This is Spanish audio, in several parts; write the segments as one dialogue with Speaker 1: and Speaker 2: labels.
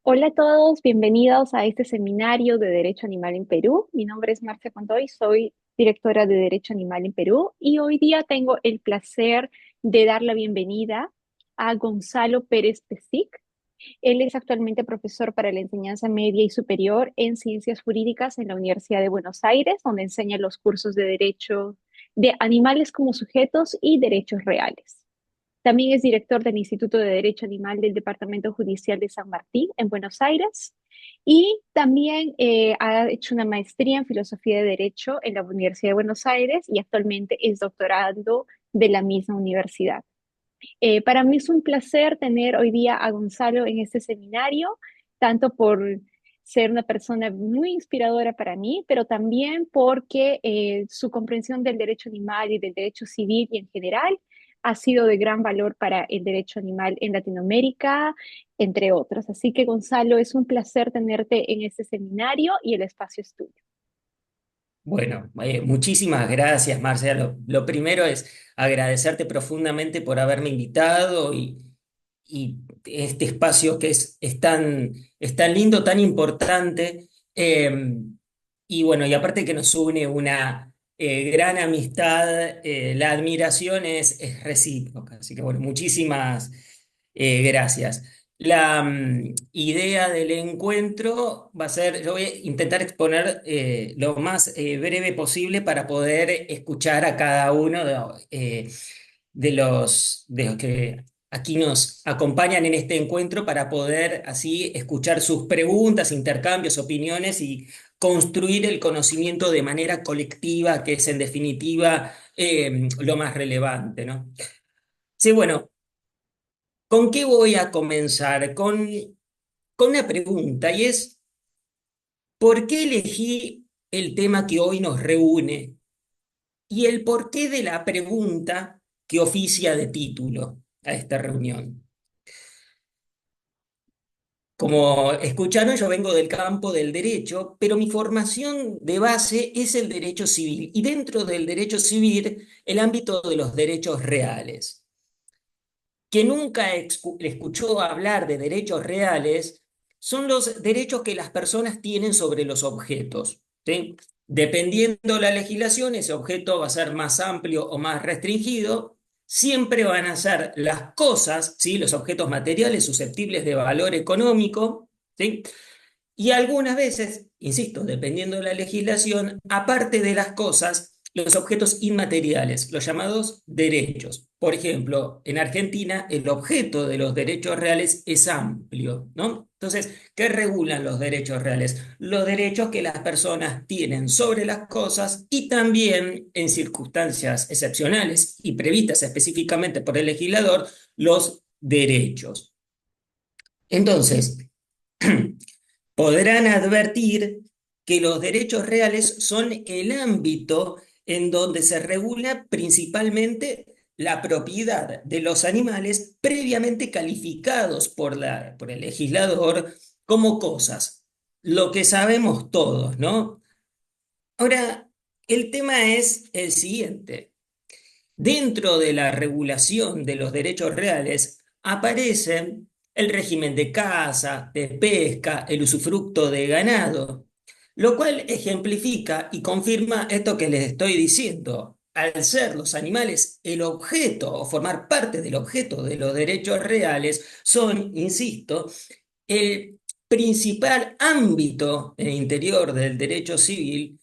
Speaker 1: Hola a todos, bienvenidos a este seminario de Derecho Animal en Perú. Mi nombre es Marcia Condoy, soy directora de Derecho Animal en Perú y hoy día tengo el placer de dar la bienvenida a Gonzalo Pérez Pesic. Él es actualmente profesor para la enseñanza media y superior en Ciencias Jurídicas en la Universidad de Buenos Aires, donde enseña los cursos de Derecho de Animales como Sujetos y Derechos Reales. También es director del Instituto de Derecho Animal del Departamento Judicial de San Martín en Buenos Aires y también ha hecho una maestría en Filosofía de Derecho en la Universidad de Buenos Aires y actualmente es doctorando de la misma universidad. Para mí es un placer tener hoy día a Gonzalo en este seminario, tanto por ser una persona muy inspiradora para mí, pero también porque su comprensión del derecho animal y del derecho civil y en general ha sido de gran valor para el derecho animal en Latinoamérica, entre otros. Así que Gonzalo, es un placer tenerte en este seminario y el espacio es tuyo.
Speaker 2: Bueno, muchísimas gracias, Marcia. Lo primero es agradecerte profundamente por haberme invitado y este espacio que es tan lindo, tan importante. Y bueno, y aparte que nos une una gran amistad, la admiración es recíproca. Así que bueno, muchísimas gracias. La idea del encuentro va a ser, yo voy a intentar exponer lo más breve posible para poder escuchar a cada uno de los que aquí nos acompañan en este encuentro para poder así escuchar sus preguntas, intercambios, opiniones y construir el conocimiento de manera colectiva, que es en definitiva lo más relevante, ¿no? Sí, bueno. ¿Con qué voy a comenzar? Con una pregunta, y es, ¿por qué elegí el tema que hoy nos reúne? Y el porqué de la pregunta que oficia de título a esta reunión. Como escucharon, yo vengo del campo del derecho, pero mi formación de base es el derecho civil, y dentro del derecho civil, el ámbito de los derechos reales. Que nunca escuchó hablar de derechos reales son los derechos que las personas tienen sobre los objetos. ¿Sí? Dependiendo la legislación, ese objeto va a ser más amplio o más restringido. Siempre van a ser las cosas, ¿sí? Los objetos materiales susceptibles de valor económico, ¿sí? Y algunas veces, insisto, dependiendo de la legislación, aparte de las cosas, los objetos inmateriales, los llamados derechos. Por ejemplo, en Argentina el objeto de los derechos reales es amplio, ¿no? Entonces, ¿qué regulan los derechos reales? Los derechos que las personas tienen sobre las cosas y también, en circunstancias excepcionales y previstas específicamente por el legislador, los derechos. Entonces, podrán advertir que los derechos reales son el ámbito en donde se regula principalmente la propiedad de los animales previamente calificados por el legislador como cosas, lo que sabemos todos, ¿no? Ahora, el tema es el siguiente. Dentro de la regulación de los derechos reales aparecen el régimen de caza, de pesca, el usufructo de ganado, lo cual ejemplifica y confirma esto que les estoy diciendo. Al ser los animales el objeto o formar parte del objeto de los derechos reales, son, insisto, el principal ámbito en el interior del derecho civil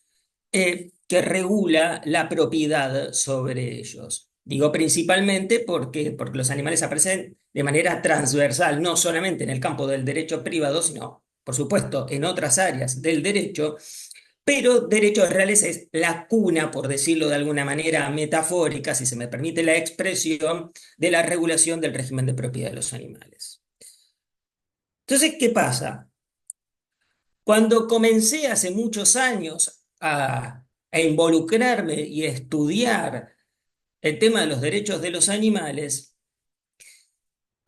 Speaker 2: que regula la propiedad sobre ellos. Digo principalmente porque los animales aparecen de manera transversal, no solamente en el campo del derecho privado, sino, por supuesto, en otras áreas del derecho, pero derechos reales es la cuna, por decirlo de alguna manera metafórica, si se me permite la expresión, de la regulación del régimen de propiedad de los animales. Entonces, ¿qué pasa? Cuando comencé hace muchos años a involucrarme y a estudiar el tema de los derechos de los animales,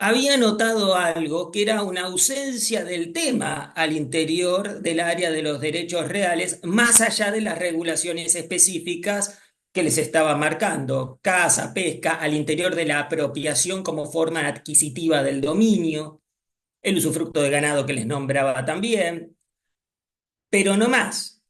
Speaker 2: había notado algo que era una ausencia del tema al interior del área de los derechos reales, más allá de las regulaciones específicas que les estaba marcando: caza, pesca, al interior de la apropiación como forma adquisitiva del dominio. el usufructo de ganado que les nombraba también, pero no más.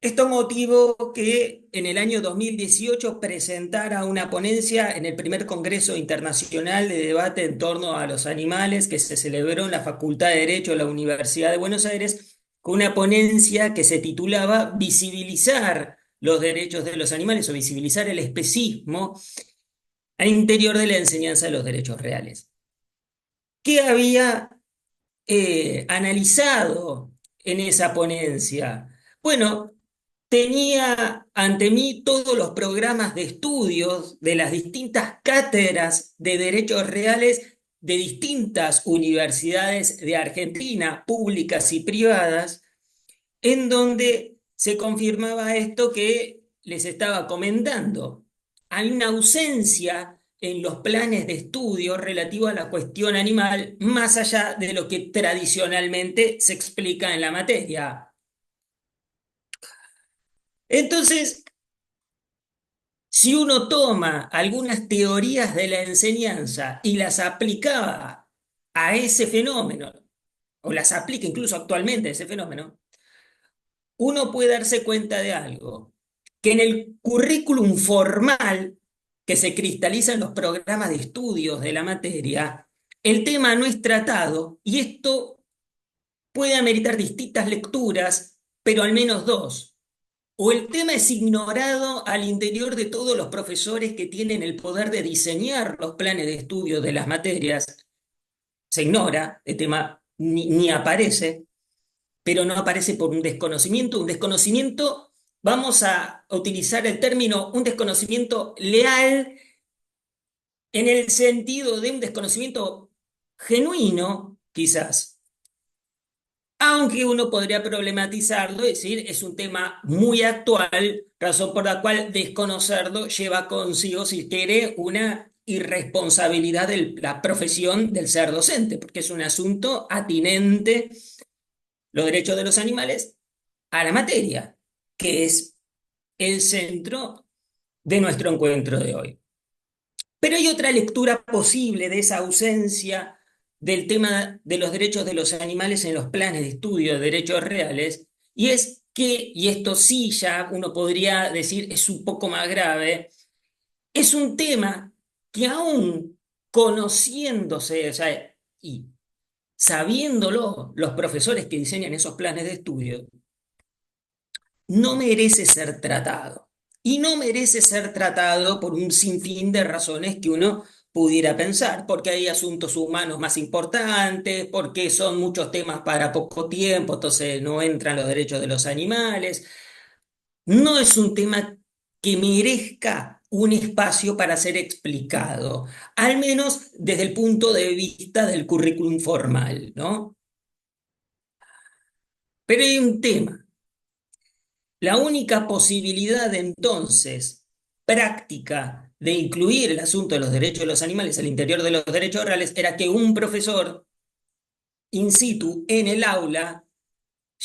Speaker 2: Esto motivó que en el año 2018 presentara una ponencia en el primer Congreso Internacional de Debate en torno a los animales que se celebró en la Facultad de Derecho de la Universidad de Buenos Aires, con una ponencia que se titulaba Visibilizar los derechos de los animales o visibilizar el especismo al interior de la enseñanza de los derechos reales. ¿Qué había analizado en esa ponencia? Bueno, tenía ante mí todos los programas de estudios de las distintas cátedras de derechos reales de distintas universidades de Argentina, públicas y privadas, en donde se confirmaba esto que les estaba comentando. Hay una ausencia en los planes de estudio relativo a la cuestión animal, más allá de lo que tradicionalmente se explica en la materia. Entonces, si uno toma algunas teorías de la enseñanza y las aplicaba a ese fenómeno, o las aplica incluso actualmente a ese fenómeno, uno puede darse cuenta de algo, que en el currículum formal que se cristaliza en los programas de estudios de la materia, el tema no es tratado y esto puede ameritar distintas lecturas, pero al menos dos. O el tema es ignorado al interior de todos los profesores que tienen el poder de diseñar los planes de estudio de las materias, se ignora, el tema ni aparece, pero no aparece por un desconocimiento, vamos a utilizar el término un desconocimiento leal en el sentido de un desconocimiento genuino, quizás. Aunque uno podría problematizarlo y decir, es un tema muy actual, razón por la cual desconocerlo lleva consigo, si quiere, una irresponsabilidad de la profesión del ser docente, porque es un asunto atinente, los derechos de los animales, a la materia, que es el centro de nuestro encuentro de hoy. Pero hay otra lectura posible de esa ausencia del tema de los derechos de los animales en los planes de estudio de derechos reales, y es que, y esto sí ya uno podría decir es un poco más grave, es un tema que aún conociéndose, o sea, y sabiéndolo los profesores que diseñan esos planes de estudio, no merece ser tratado. Y no merece ser tratado por un sinfín de razones que uno pudiera pensar, porque hay asuntos humanos más importantes, porque son muchos temas para poco tiempo, entonces no entran los derechos de los animales. No es un tema que merezca un espacio para ser explicado, al menos desde el punto de vista del currículum formal, ¿no? Pero hay un tema. La única posibilidad entonces práctica de incluir el asunto de los derechos de los animales al interior de los derechos reales era que un profesor in situ en el aula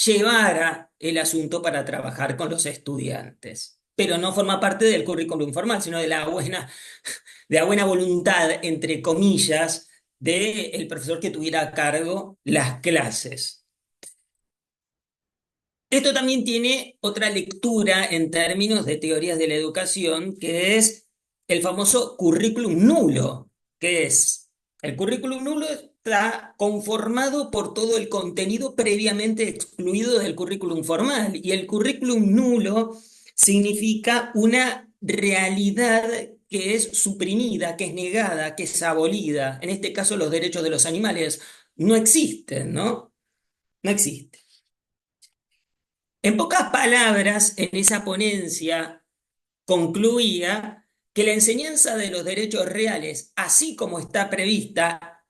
Speaker 2: llevara el asunto para trabajar con los estudiantes. Pero no forma parte del currículum formal, sino de la buena voluntad, entre comillas, del profesor que tuviera a cargo las clases. Esto también tiene otra lectura en términos de teorías de la educación, que es el famoso currículum nulo, que es el currículum nulo está conformado por todo el contenido previamente excluido del currículum formal, y el currículum nulo significa una realidad que es suprimida, que es negada, que es abolida. En este caso, los derechos de los animales no existen, ¿no? No existen. En pocas palabras, en esa ponencia concluía que la enseñanza de los derechos reales, así como está prevista,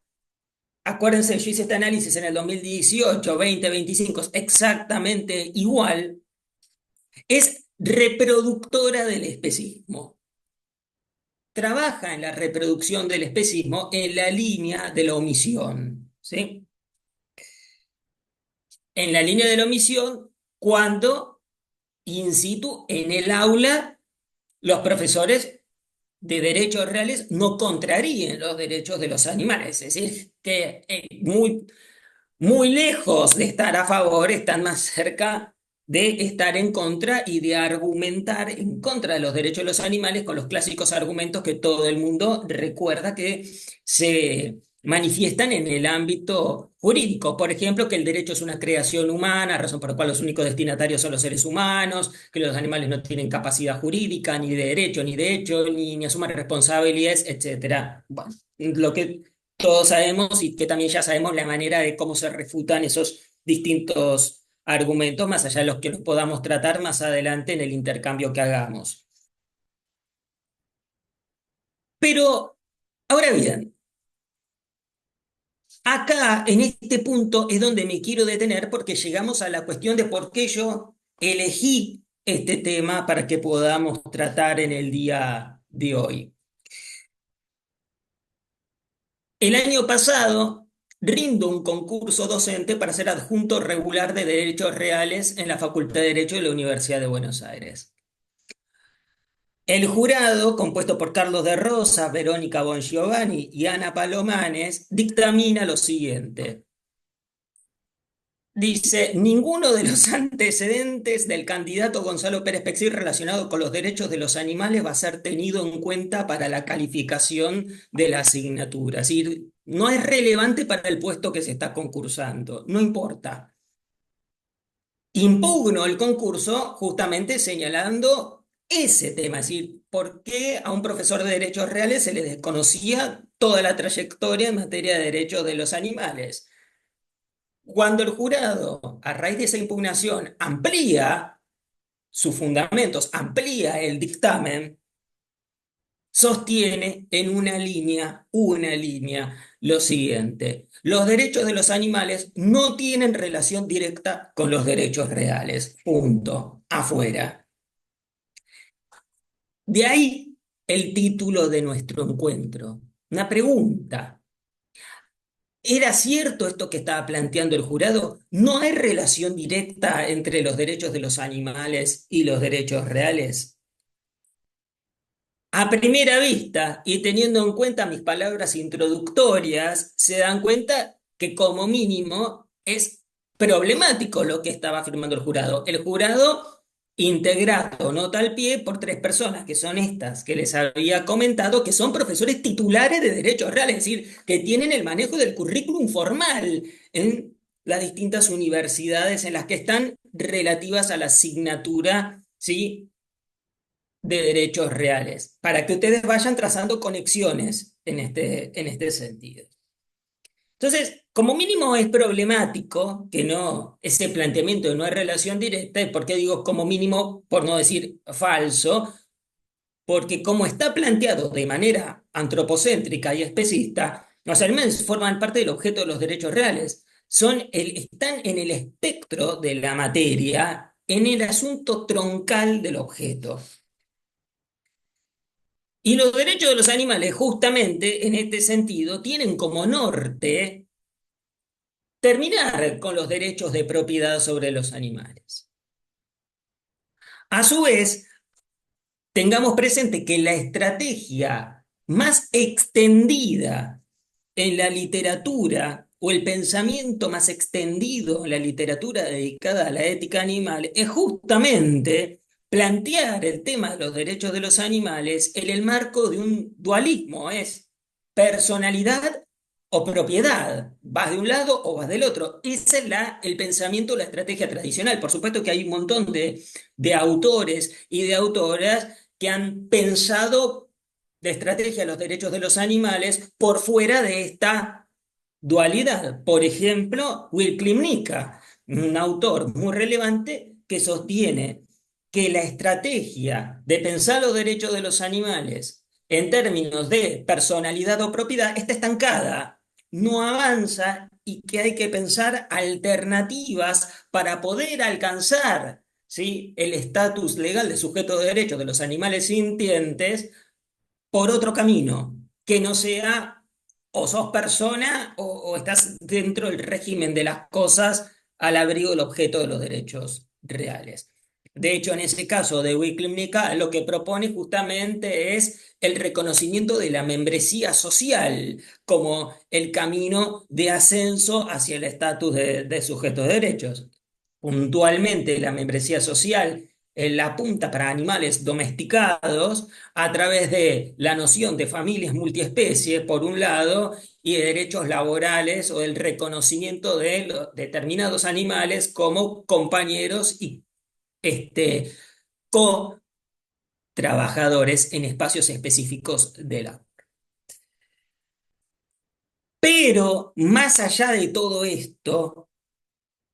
Speaker 2: acuérdense, yo hice este análisis en el 2018, 2025, exactamente igual, es reproductora del especismo. Trabaja en la reproducción del especismo en la línea de la omisión, ¿sí? En la línea de la omisión, cuando in situ, en el aula, los profesores de derechos reales no contraríen los derechos de los animales. Es decir, que muy lejos de estar a favor, están más cerca de estar en contra y de argumentar en contra de los derechos de los animales con los clásicos argumentos que todo el mundo recuerda que se manifiestan en el ámbito jurídico. Por ejemplo, que el derecho es una creación humana, razón por la cual los únicos destinatarios son los seres humanos, que los animales no tienen capacidad jurídica, ni de derecho, ni de hecho, ni asumen responsabilidades, etcétera. Bueno, lo que todos sabemos y que también ya sabemos la manera de cómo se refutan esos distintos argumentos, más allá de los que los podamos tratar más adelante en el intercambio que hagamos. Pero, ahora bien, acá en este punto es donde me quiero detener porque llegamos a la cuestión de por qué yo elegí este tema para que podamos tratar en el día de hoy. El año pasado rindo un concurso docente para ser adjunto regular de Derechos Reales en la Facultad de Derecho de la Universidad de Buenos Aires. El jurado, compuesto por Carlos de Rosa, Verónica Bongiovanni y Ana Palomanes, dictamina lo siguiente. Dice, ninguno de los antecedentes del candidato Gonzalo Pérez Pexi relacionado con los derechos de los animales va a ser tenido en cuenta para la calificación de la asignatura. Es decir, no es relevante para el puesto que se está concursando, no importa. Impugno el concurso justamente señalando ese tema, es decir, por qué a un profesor de derechos reales se le desconocía toda la trayectoria en materia de derechos de los animales. Cuando el jurado, a raíz de esa impugnación, amplía sus fundamentos, amplía el dictamen, sostiene en una línea, lo siguiente. Los derechos de los animales no tienen relación directa con los derechos reales. Punto. Afuera. De ahí el título de nuestro encuentro. Una pregunta. ¿Era cierto esto que estaba planteando el jurado? ¿No hay relación directa entre los derechos de los animales y los derechos reales? A primera vista, y teniendo en cuenta mis palabras introductorias, se dan cuenta que como mínimo es problemático lo que estaba afirmando el jurado. El jurado integrado, nota al pie, por tres personas, que son estas que les había comentado, que son profesores titulares de derechos reales, es decir, que tienen el manejo del currículum formal en las distintas universidades en las que están relativas a la asignatura, ¿sí?, de derechos reales, para que ustedes vayan trazando conexiones en este sentido. Entonces, como mínimo es problemático que no, ese planteamiento de no hay relación directa. ¿Y por qué digo como mínimo? Por no decir falso, porque como está planteado de manera antropocéntrica y especista, los animales forman parte del objeto de los derechos reales. Están en el espectro de la materia, en el asunto troncal del objeto. Y los derechos de los animales, justamente en este sentido, tienen como norte terminar con los derechos de propiedad sobre los animales. A su vez, tengamos presente que la estrategia más extendida en la literatura o el pensamiento más extendido en la literatura dedicada a la ética animal es justamente plantear el tema de los derechos de los animales en el marco de un dualismo, es personalidad o propiedad, vas de un lado o vas del otro. Ese es el pensamiento, la estrategia tradicional. Por supuesto que hay un montón de autores y de autoras que han pensado de estrategia de los derechos de los animales por fuera de esta dualidad. Por ejemplo, Will Klimnicka, un autor muy relevante que sostiene que la estrategia de pensar los derechos de los animales en términos de personalidad o propiedad está estancada, no avanza y que hay que pensar alternativas para poder alcanzar, ¿sí?, el estatus legal de sujeto de derechos de los animales sintientes por otro camino, que no sea o sos persona o estás dentro del régimen de las cosas al abrigo del objeto de los derechos reales. De hecho, en ese caso de Wikimedia, lo que propone justamente es el reconocimiento de la membresía social como el camino de ascenso hacia el estatus de sujetos de derechos. Puntualmente, la membresía social la apunta para animales domesticados a través de la noción de familias multiespecie, por un lado, y de derechos laborales o del reconocimiento de los determinados animales como compañeros y este, co-trabajadores en espacios específicos de la. Pero más allá de todo esto,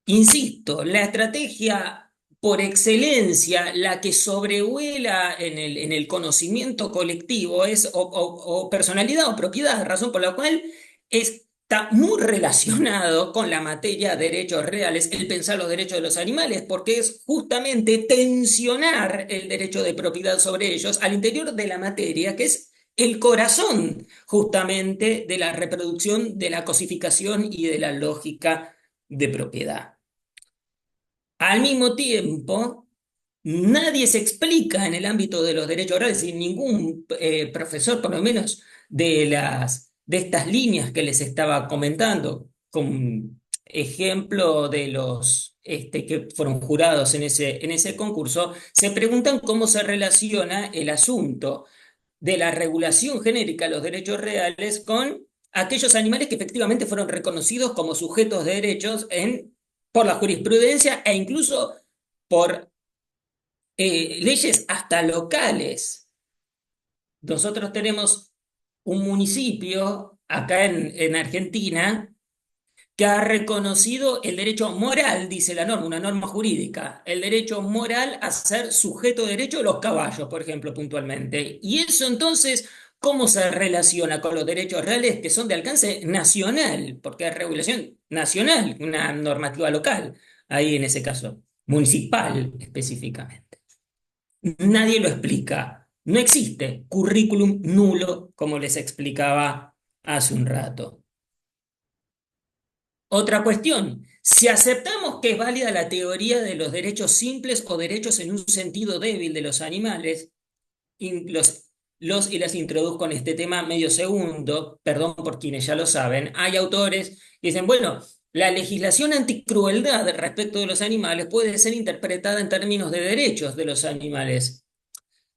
Speaker 2: insisto, la estrategia por excelencia, la que sobrevuela en el conocimiento colectivo, es o personalidad o propiedad, razón por la cual está muy relacionado con la materia de derechos reales, el pensar los derechos de los animales, porque es justamente tensionar el derecho de propiedad sobre ellos al interior de la materia, que es el corazón justamente de la reproducción, de la cosificación y de la lógica de propiedad. Al mismo tiempo, nadie se explica en el ámbito de los derechos orales, y ningún profesor, por lo menos de estas líneas que les estaba comentando, con ejemplo de los que fueron jurados en ese concurso, se preguntan cómo se relaciona el asunto de la regulación genérica de los derechos reales con aquellos animales que efectivamente fueron reconocidos como sujetos de derechos por la jurisprudencia e incluso por leyes hasta locales. Nosotros tenemos un municipio acá en Argentina que ha reconocido el derecho moral, dice la norma, una norma jurídica, el derecho moral a ser sujeto de derecho de los caballos, por ejemplo, puntualmente. Y eso entonces, ¿cómo se relaciona con los derechos reales que son de alcance nacional? Porque es regulación nacional, una normativa local, ahí en ese caso, municipal específicamente. Nadie lo explica. No existe currículum nulo, como les explicaba hace un rato. Otra cuestión, si aceptamos que es válida la teoría de los derechos simples o derechos en un sentido débil de los animales, y los y las introduzco en este tema medio segundo, perdón por quienes ya lo saben, hay autores que dicen, bueno, la legislación anticrueldad respecto de los animales puede ser interpretada en términos de derechos de los animales.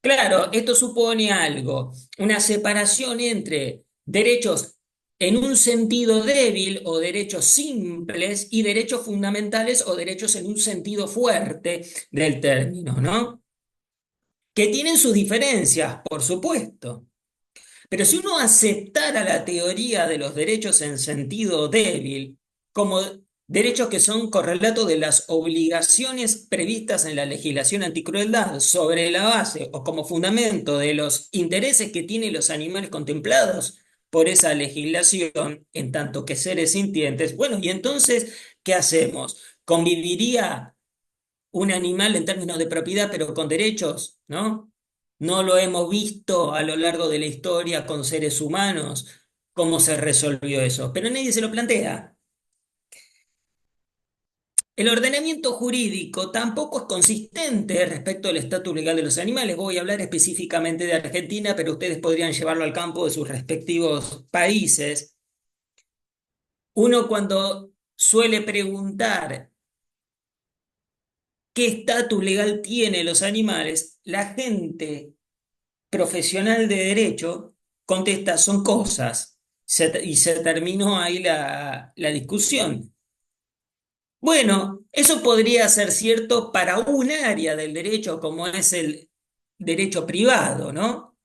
Speaker 2: Claro, esto supone algo, una separación entre derechos en un sentido débil o derechos simples y derechos fundamentales o derechos en un sentido fuerte del término, ¿no? Que tienen sus diferencias, por supuesto. Pero si uno aceptara la teoría de los derechos en sentido débil como derechos que son correlatos de las obligaciones previstas en la legislación anticrueldad sobre la base o como fundamento de los intereses que tienen los animales contemplados por esa legislación, en tanto que seres sintientes, bueno, y entonces, ¿qué hacemos? ¿Conviviría un animal en términos de propiedad, pero con derechos, ¿no? No lo hemos visto a lo largo de la historia con seres humanos, cómo se resolvió eso, pero nadie se lo plantea. El ordenamiento jurídico tampoco es consistente respecto al estatus legal de los animales. Voy a hablar específicamente de Argentina, pero ustedes podrían llevarlo al campo de sus respectivos países. Uno cuando suele preguntar qué estatus legal tienen los animales, la gente profesional de derecho contesta, son cosas. Y se terminó ahí la discusión. Bueno, eso podría ser cierto para un área del derecho como es el derecho privado, ¿no?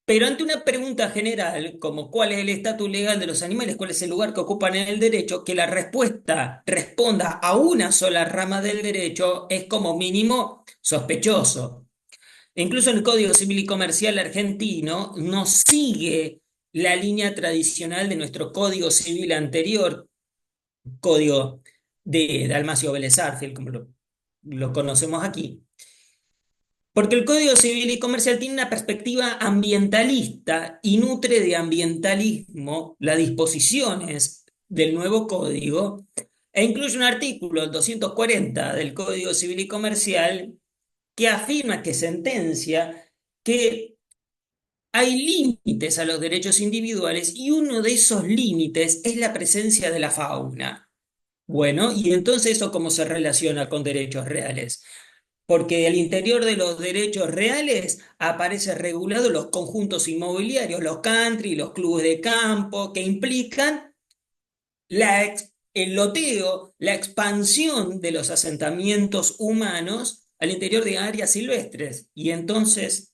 Speaker 2: Pero ante una pregunta general, como cuál es el estatus legal de los animales, cuál es el lugar que ocupan en el derecho, que la respuesta responda a una sola rama del derecho es como mínimo sospechoso. Incluso el Código Civil y Comercial argentino no sigue la línea tradicional de nuestro Código Civil anterior, Código de Dalmacio Vélez Arfiel, como lo conocemos aquí. Porque el Código Civil y Comercial tiene una perspectiva ambientalista y nutre de ambientalismo las disposiciones del nuevo código e incluye un artículo, el 240 del Código Civil y Comercial, que afirma, que sentencia que hay límites a los derechos individuales y uno de esos límites es la presencia de la fauna. Bueno, y entonces eso cómo se relaciona con derechos reales. Porque al interior de los derechos reales aparece regulado los conjuntos inmobiliarios, los country, los clubes de campo, que implican el loteo, la expansión de los asentamientos humanos al interior de áreas silvestres. Y entonces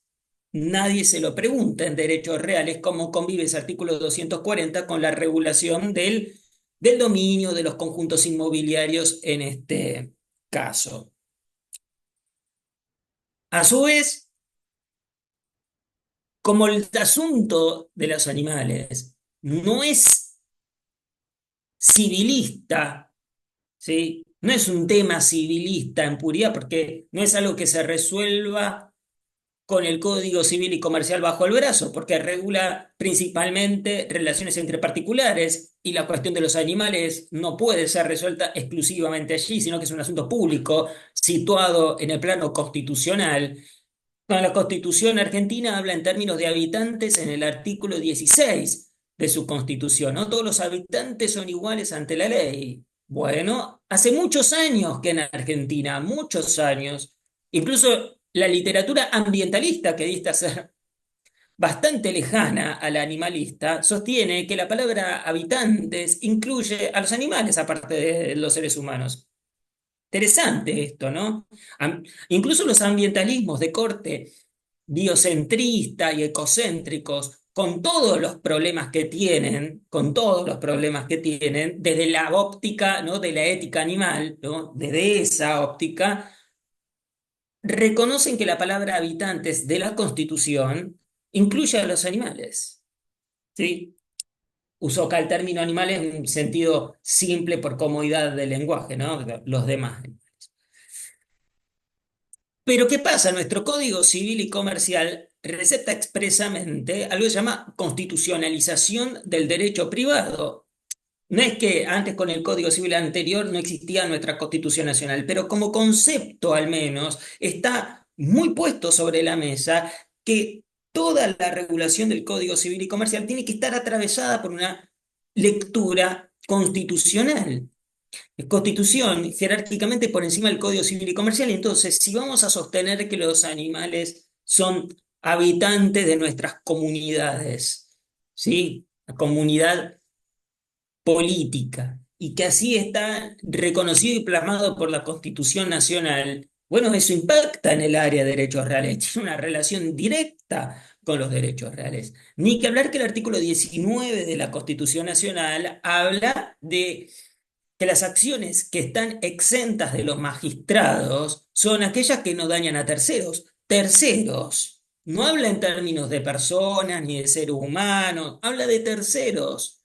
Speaker 2: nadie se lo pregunta en derechos reales cómo convive ese artículo 240 con la regulación del dominio de los conjuntos inmobiliarios en este caso. A su vez, como el asunto de los animales no es civilista, ¿sí? No es un tema civilista en puridad, porque no es algo que se resuelva con el Código Civil y Comercial bajo el brazo, porque regula principalmente relaciones entre particulares y la cuestión de los animales no puede ser resuelta exclusivamente allí, sino que es un asunto público situado en el plano constitucional. No, la Constitución argentina habla en términos de habitantes en el artículo 16 de su Constitución, ¿no? Todos los habitantes son iguales ante la ley. Bueno, hace muchos años que en Argentina, muchos años, incluso la literatura ambientalista, que dista ser bastante lejana a la animalista, sostiene que la palabra habitantes incluye a los animales aparte de los seres humanos. Interesante esto, ¿no? Incluso los ambientalismos de corte biocentrista y ecocéntricos, con todos los problemas que tienen, con todos los problemas que tienen, desde la óptica, ¿no? de la ética animal, ¿no? Desde esa óptica, reconocen que la palabra habitantes de la Constitución incluye a los animales, ¿sí? Uso acá el término animales en un sentido simple por comodidad del lenguaje, ¿no? Los demás. Pero ¿qué pasa? Nuestro Código Civil y Comercial receta expresamente algo que se llama constitucionalización del derecho privado. No es que antes con el Código Civil anterior no existía nuestra Constitución Nacional, pero como concepto al menos está muy puesto sobre la mesa que toda la regulación del Código Civil y Comercial tiene que estar atravesada por una lectura constitucional. Constitución jerárquicamente por encima del Código Civil y Comercial. Entonces, si vamos a sostener que los animales son habitantes de nuestras comunidades, ¿sí? La comunidad política, y que así está reconocido y plasmado por la Constitución Nacional, bueno, eso impacta en el área de derechos reales, tiene una relación directa con los derechos reales. Ni que hablar que el artículo 19 de la Constitución Nacional habla de que las acciones que están exentas de los magistrados son aquellas que no dañan a terceros. Terceros. No habla en términos de personas ni de seres humanos, habla de terceros.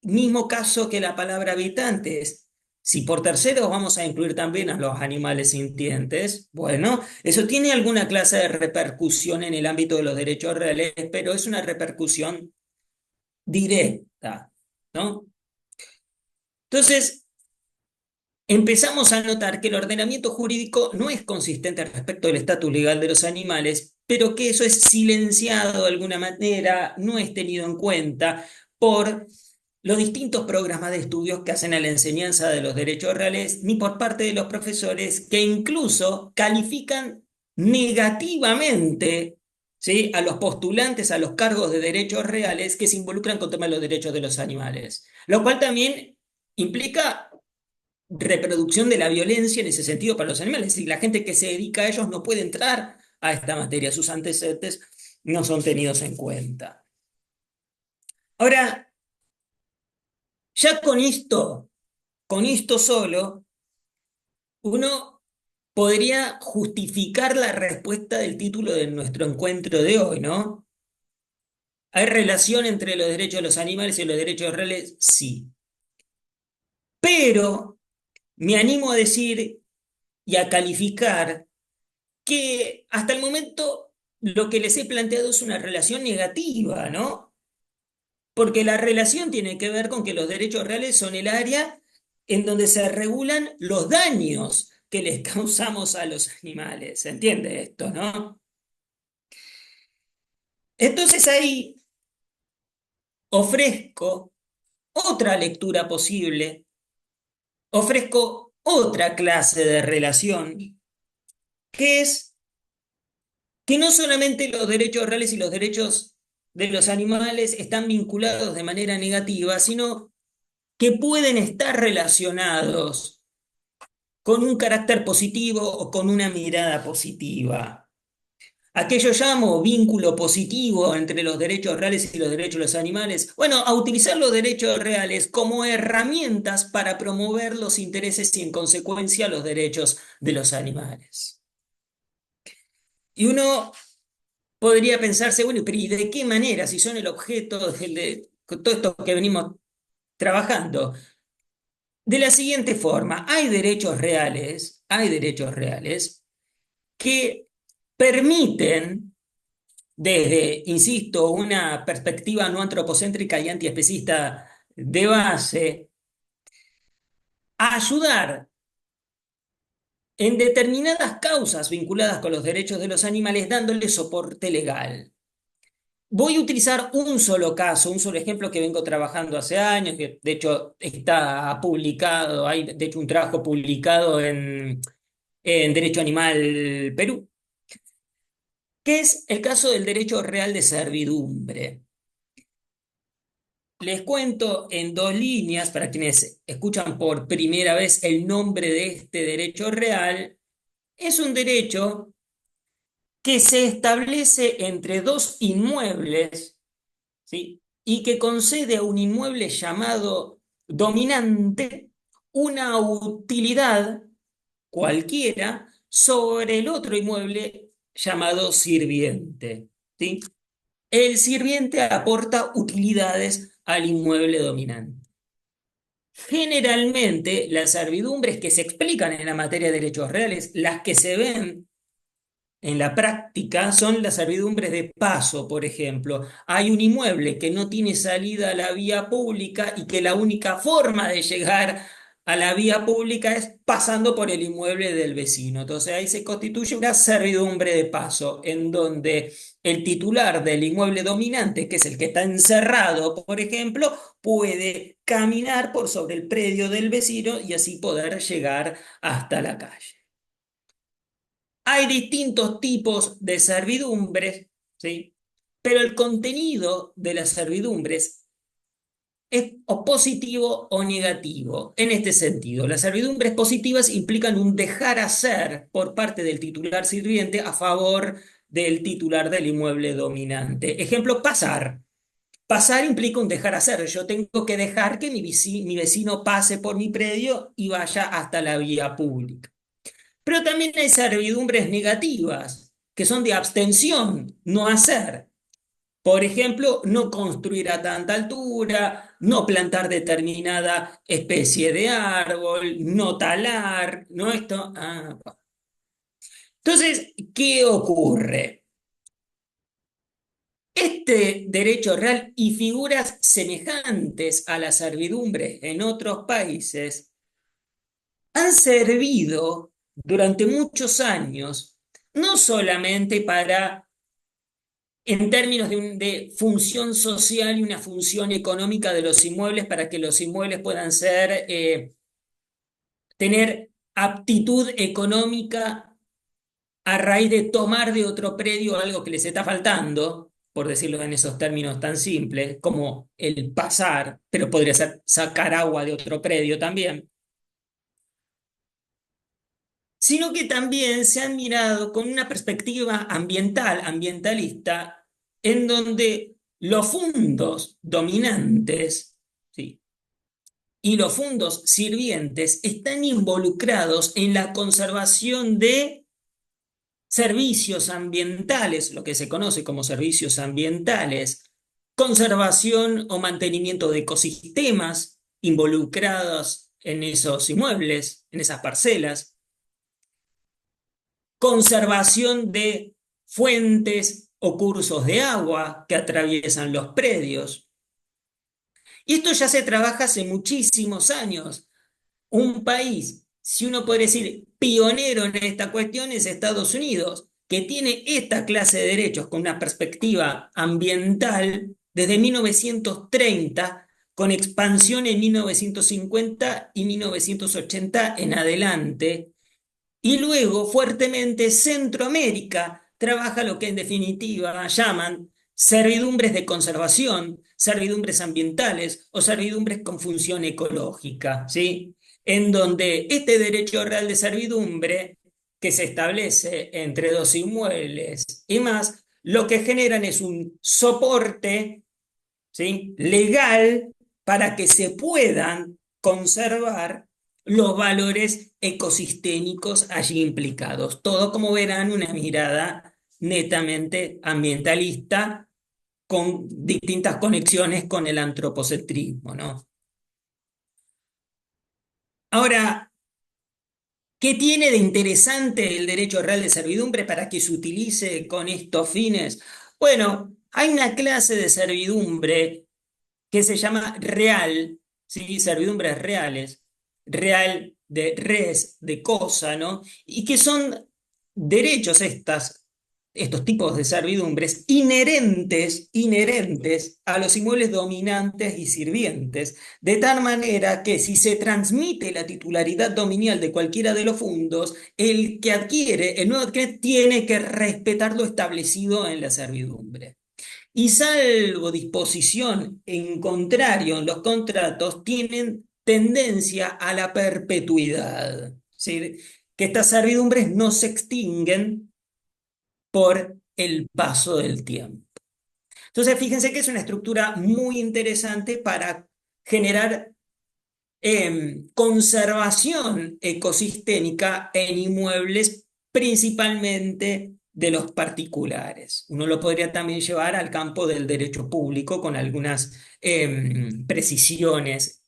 Speaker 2: Mismo caso que la palabra habitantes. Si por terceros vamos a incluir también a los animales sintientes, bueno, eso tiene alguna clase de repercusión en el ámbito de los derechos reales, pero es una repercusión directa, ¿no? Entonces, empezamos a notar que el ordenamiento jurídico no es consistente respecto del estatus legal de los animales, pero que eso es silenciado de alguna manera, no es tenido en cuenta por los distintos programas de estudios que hacen a la enseñanza de los derechos reales, ni por parte de los profesores que incluso califican negativamente, ¿sí? a los postulantes a los cargos de derechos reales que se involucran con temas de los derechos de los animales, lo cual también implica reproducción de la violencia en ese sentido para los animales. Es decir, la gente que se dedica a ellos no puede entrar a esta materia, sus antecedentes no son tenidos en cuenta. Ahora, ya con esto solo, uno podría justificar la respuesta del título de nuestro encuentro de hoy, ¿no? ¿Hay relación entre los derechos de los animales y los derechos reales? Sí. Pero me animo a decir y a calificar que hasta el momento lo que les he planteado es una relación negativa, ¿no? Porque la relación tiene que ver con que los derechos reales son el área en donde se regulan los daños que les causamos a los animales. ¿Se entiende esto, no? Entonces ahí ofrezco otra lectura posible, ofrezco otra clase de relación, que es que no solamente los derechos reales y los derechos de los animales están vinculados de manera negativa, sino que pueden estar relacionados con un carácter positivo o con una mirada positiva. Aquello llamo vínculo positivo entre los derechos reales y los derechos de los animales. Bueno, a utilizar los derechos reales como herramientas para promover los intereses y en consecuencia los derechos de los animales. Y uno podría pensarse, bueno, pero ¿y de qué manera si son el objeto de todo esto que venimos trabajando? De la siguiente forma, hay derechos reales que permiten, desde, insisto, una perspectiva no antropocéntrica y antiespecista de base, a ayudar en determinadas causas vinculadas con los derechos de los animales, dándole soporte legal. Voy a utilizar un solo caso, un solo ejemplo que vengo trabajando hace años, que de hecho está publicado, hay de hecho un trabajo publicado en Derecho Animal Perú, que es el caso del derecho real de servidumbre. Les cuento en dos líneas para quienes escuchan por primera vez el nombre de este derecho real. Es un derecho que se establece entre dos inmuebles, ¿sí? Y que concede a un inmueble llamado dominante una utilidad cualquiera sobre el otro inmueble llamado sirviente, ¿sí? El sirviente aporta utilidades al inmueble dominante. Generalmente, las servidumbres que se explican en la materia de derechos reales, las que se ven en la práctica son las servidumbres de paso, por ejemplo. Hay un inmueble que no tiene salida a la vía pública y que la única forma de llegar a la vía pública es pasando por el inmueble del vecino. Entonces ahí se constituye una servidumbre de paso, en donde el titular del inmueble dominante, que es el que está encerrado, por ejemplo, puede caminar por sobre el predio del vecino y así poder llegar hasta la calle. Hay distintos tipos de servidumbres, ¿sí? Pero el contenido de las servidumbres es o positivo o negativo. En este sentido, las servidumbres positivas implican un dejar hacer por parte del titular sirviente a favor del titular del inmueble dominante. Ejemplo, pasar. Pasar implica un dejar hacer. Yo tengo que dejar que mi vecino pase por mi predio y vaya hasta la vía pública. Pero también hay servidumbres negativas, que son de abstención, no hacer. Por ejemplo, no construir a tanta altura, no plantar determinada especie de árbol, no talar, no esto. Entonces, ¿qué ocurre? Este derecho real y figuras semejantes a la servidumbre en otros países han servido durante muchos años, no solamente para, en términos de función social y una función económica de los inmuebles, para que los inmuebles puedan tener aptitud económica a raíz de tomar de otro predio algo que les está faltando, por decirlo en esos términos tan simples, como el pasar, pero podría ser sacar agua de otro predio también, sino que también se han mirado con una perspectiva ambientalista, en donde los fondos dominantes, ¿sí? Y los fondos sirvientes están involucrados en la conservación de servicios ambientales, lo que se conoce como servicios ambientales, conservación o mantenimiento de ecosistemas involucrados en esos inmuebles, en esas parcelas, conservación de fuentes o cursos de agua que atraviesan los predios. Y esto ya se trabaja hace muchísimos años. Un país si uno puede decir, pionero en esta cuestión es Estados Unidos, que tiene esta clase de derechos con una perspectiva ambiental desde 1930, con expansión en 1950 y 1980 en adelante. Y luego, fuertemente, Centroamérica trabaja lo que en definitiva llaman servidumbres de conservación, servidumbres ambientales o servidumbres con función ecológica, ¿sí? En donde este derecho real de servidumbre que se establece entre dos inmuebles y más, lo que generan es un soporte, ¿sí?, legal para que se puedan conservar los valores ecosistémicos allí implicados. Todo, como verán, una mirada netamente ambientalista con distintas conexiones con el antropocentrismo, ¿no? Ahora, ¿qué tiene de interesante el derecho real de servidumbre para que se utilice con estos fines? Bueno, hay una clase de servidumbre que se llama real, ¿sí? Servidumbres reales, real de res, de cosa, ¿no? Y que son derechos estos tipos de servidumbres inherentes a los inmuebles dominantes y sirvientes, de tal manera que si se transmite la titularidad dominial de cualquiera de los fundos, el que adquiere, el nuevo adquirente, tiene que respetar lo establecido en la servidumbre. Y salvo disposición en contrario en los contratos, tienen tendencia a la perpetuidad. ¿Sí? Que estas servidumbres no se extinguen por el paso del tiempo. Entonces, fíjense que es una estructura muy interesante para generar conservación ecosistémica en inmuebles, principalmente de los particulares. Uno lo podría también llevar al campo del derecho público con algunas precisiones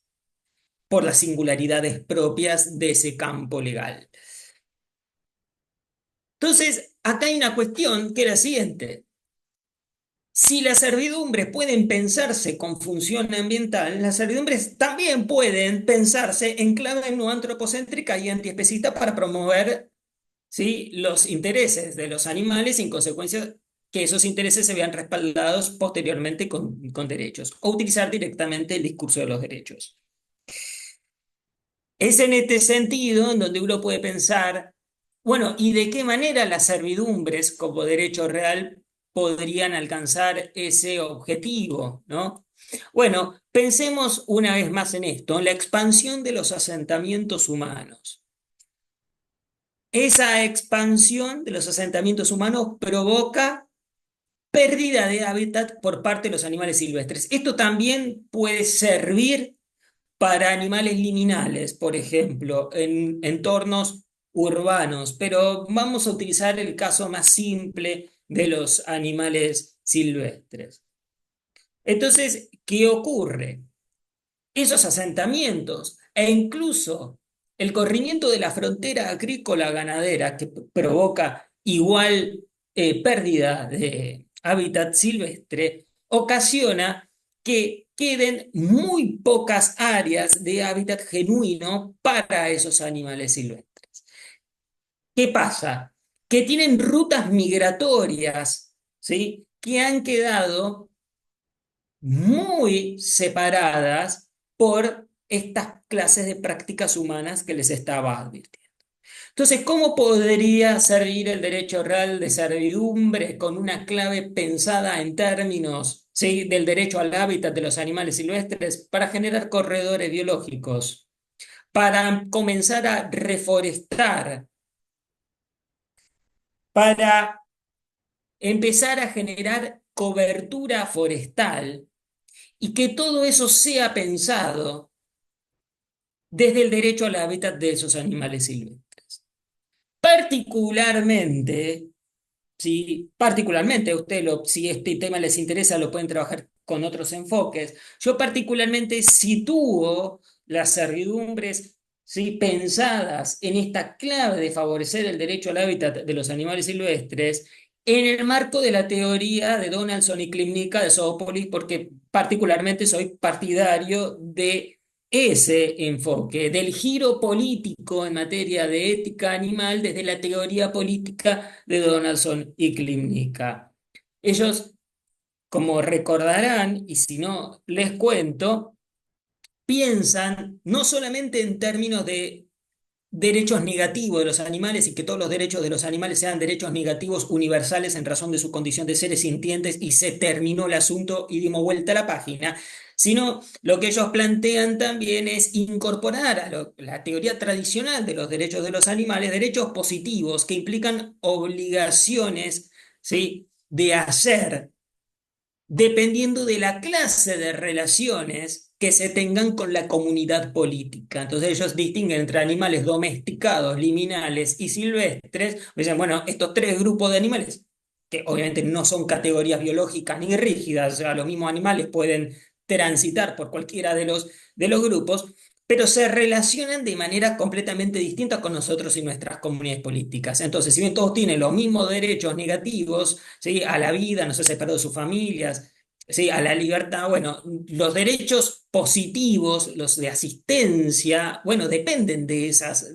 Speaker 2: por las singularidades propias de ese campo legal. Entonces, acá hay una cuestión que era la siguiente. Si las servidumbres pueden pensarse con función ambiental, las servidumbres también pueden pensarse en clave no antropocéntrica y antiespecista para promover, ¿sí?, los intereses de los animales y en consecuencia que esos intereses se vean respaldados posteriormente con derechos o utilizar directamente el discurso de los derechos. Es en este sentido en donde uno puede pensar, bueno, ¿y de qué manera las servidumbres como derecho real podrían alcanzar ese objetivo, ¿no? Bueno, pensemos una vez más en esto, en la expansión de los asentamientos humanos. Esa expansión de los asentamientos humanos provoca pérdida de hábitat por parte de los animales silvestres. Esto también puede servir para animales liminales, por ejemplo, en entornos urbanos, pero vamos a utilizar el caso más simple de los animales silvestres. Entonces, ¿qué ocurre? Esos asentamientos e incluso el corrimiento de la frontera agrícola ganadera que provoca igual pérdida de hábitat silvestre ocasiona que queden muy pocas áreas de hábitat genuino para esos animales silvestres. ¿Qué pasa? Que tienen rutas migratorias, ¿sí?, que han quedado muy separadas por estas clases de prácticas humanas que les estaba advirtiendo. Entonces, ¿cómo podría servir el derecho real de servidumbre con una clave pensada en términos, ¿sí?, del derecho al hábitat de los animales silvestres para generar corredores biológicos, para comenzar a reforestar, para empezar a generar cobertura forestal y que todo eso sea pensado desde el derecho al hábitat de esos animales silvestres? Particularmente, ¿sí?, particularmente si este tema les interesa, lo pueden trabajar con otros enfoques. Yo particularmente sitúo las servidumbres, ¿sí?, pensadas en esta clave de favorecer el derecho al hábitat de los animales silvestres en el marco de la teoría de Donaldson y Klimnicka de Zoopolis, porque particularmente soy partidario de ese enfoque del giro político en materia de ética animal desde la teoría política de Donaldson y Klimnica. Ellos, como recordarán, y si no les cuento, piensan no solamente en términos de derechos negativos de los animales y que todos los derechos de los animales sean derechos negativos universales en razón de su condición de seres sintientes y se terminó el asunto y dimos vuelta a la página, sino lo que ellos plantean también es incorporar a la teoría tradicional de los derechos de los animales, derechos positivos que implican obligaciones, ¿sí?, de hacer dependiendo de la clase de relaciones que se tengan con la comunidad política. Entonces ellos distinguen entre animales domesticados, liminales y silvestres. Dicen, bueno, estos tres grupos de animales, que obviamente no son categorías biológicas ni rígidas, o sea, los mismos animales pueden transitar por cualquiera de los grupos, pero se relacionan de manera completamente distinta con nosotros y nuestras comunidades políticas. Entonces, si bien todos tienen los mismos derechos negativos, ¿sí?, a la vida, no sé, separado de sus familias, ¿sí?, a la libertad, bueno, los derechos positivos, los de asistencia, bueno, dependen de esas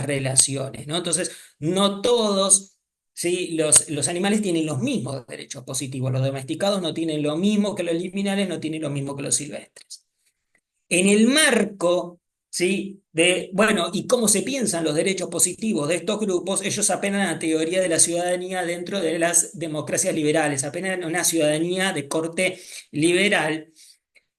Speaker 2: relaciones, ¿no? Entonces, no todos, ¿sí?, los animales tienen los mismos derechos positivos, los domesticados no tienen lo mismo que los liminales, no tienen lo mismo que los silvestres. En el marco, ¿sí?, de, bueno, y cómo se piensan los derechos positivos de estos grupos, ellos apelan a la teoría de la ciudadanía dentro de las democracias liberales, apelan a una ciudadanía de corte liberal,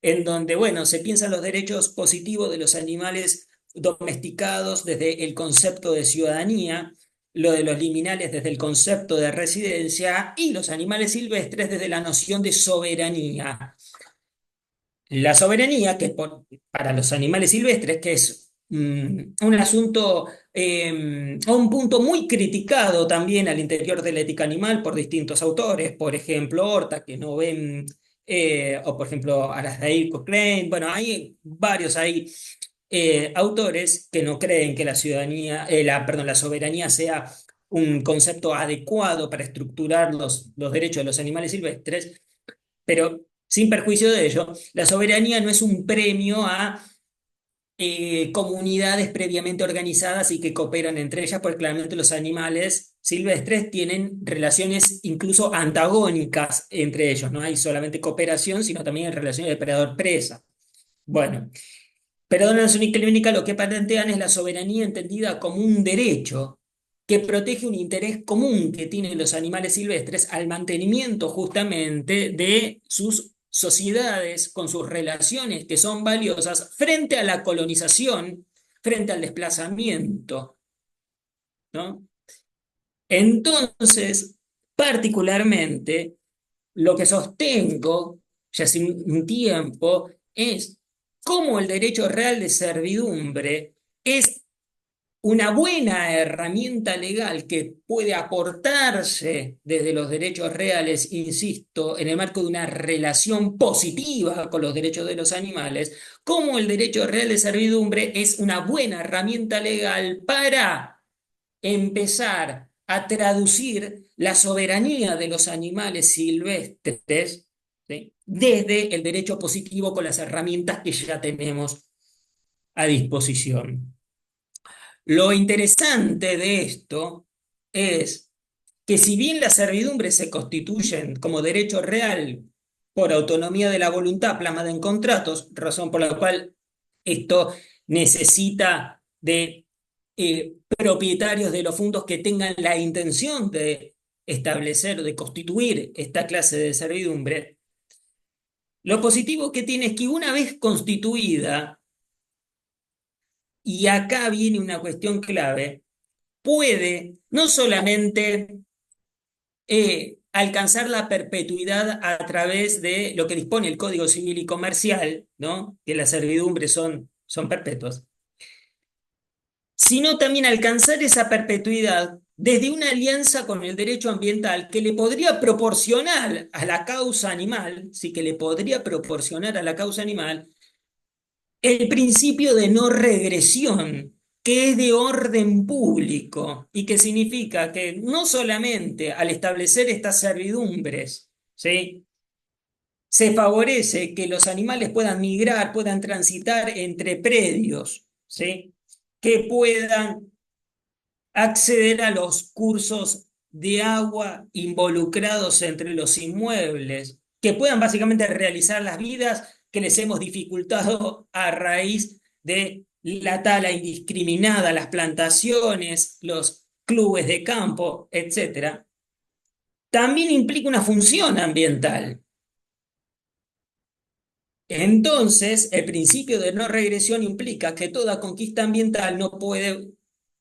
Speaker 2: en donde, bueno, se piensan los derechos positivos de los animales domesticados desde el concepto de ciudadanía, lo de los liminales desde el concepto de residencia y los animales silvestres desde la noción de soberanía. La soberanía, que para los animales silvestres, que es un asunto, un punto muy criticado también al interior de la ética animal por distintos autores, por ejemplo, Horta, que no ven, o por ejemplo, Alasdair Cochrane, bueno, hay varios ahí autores que no creen que la ciudadanía, perdón, la soberanía sea un concepto adecuado para estructurar los derechos de los animales silvestres, pero sin perjuicio de ello, la soberanía no es un premio a comunidades previamente organizadas y que cooperan entre ellas, porque claramente los animales silvestres tienen relaciones incluso antagónicas entre ellos. No hay solamente cooperación, sino también relaciones de depredador-presa. Bueno, pero Donaldson y Clínica lo que plantean es la soberanía entendida como un derecho que protege un interés común que tienen los animales silvestres al mantenimiento justamente de sus sociedades con sus relaciones que son valiosas frente a la colonización, frente al desplazamiento, ¿no? Entonces, particularmente, lo que sostengo ya hace un tiempo es cómo el derecho real de servidumbre es una buena herramienta legal que puede aportarse desde los derechos reales, insisto, en el marco de una relación positiva con los derechos de los animales, cómo el derecho real de servidumbre es una buena herramienta legal para empezar a traducir la soberanía de los animales silvestres, ¿sí?, desde el derecho positivo con las herramientas que ya tenemos a disposición. Lo interesante de esto es que si bien las servidumbres se constituyen como derecho real por autonomía de la voluntad plasmada en contratos, razón por la cual esto necesita de propietarios de los fondos que tengan la intención de establecer o de constituir esta clase de servidumbre, lo positivo que tiene es que una vez constituida, y acá viene una cuestión clave, puede no solamente alcanzar la perpetuidad a través de lo que dispone el Código Civil y Comercial, ¿no?, que las servidumbres son perpetuas, sino también alcanzar esa perpetuidad desde una alianza con el derecho ambiental que le podría proporcionar a la causa animal, sí, que le podría proporcionar a la causa animal el principio de no regresión, que es de orden público y que significa que no solamente al establecer estas servidumbres, ¿sí?, se favorece que los animales puedan migrar, puedan transitar entre predios, ¿sí? Que puedan acceder a los cursos de agua involucrados entre los inmuebles, que puedan básicamente realizar las vidas que les hemos dificultado a raíz de la tala indiscriminada, las plantaciones, los clubes de campo, etcétera. También implica una función ambiental. Entonces, el principio de no regresión implica que toda conquista ambiental no puede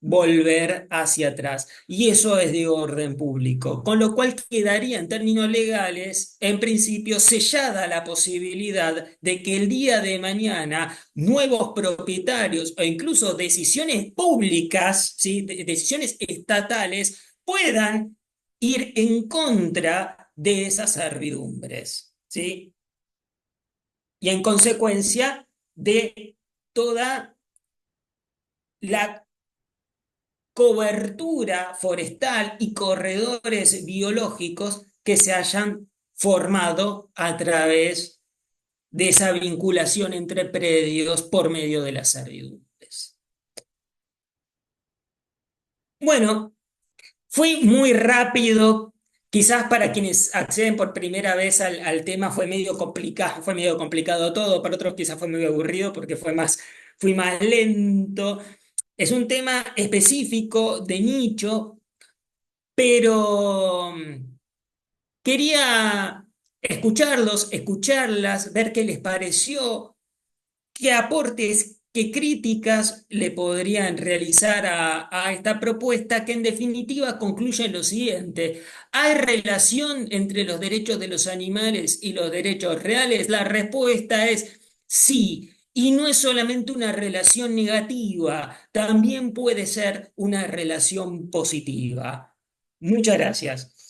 Speaker 2: volver hacia atrás. Y eso es de orden público, con lo cual quedaría en términos legales, en principio, sellada la posibilidad de que el día de mañana nuevos propietarios o incluso decisiones públicas, ¿sí? Decisiones estatales, puedan ir en contra de esas servidumbres, ¿sí? Y en consecuencia de toda la cobertura forestal y corredores biológicos que se hayan formado a través de esa vinculación entre predios por medio de las servidumbres. Bueno, fui muy rápido, quizás para quienes acceden por primera vez al tema fue medio complicado todo, para otros quizás fue muy aburrido porque fui más lento. Es un tema específico, de nicho, pero quería escucharlos, escucharlas, ver qué les pareció, qué aportes, qué críticas le podrían realizar a esta propuesta que en definitiva concluye en lo siguiente. ¿Hay relación entre los derechos de los animales y los derechos reales? La respuesta es sí. Y no es solamente una relación negativa, también puede ser una relación positiva. Muchas gracias.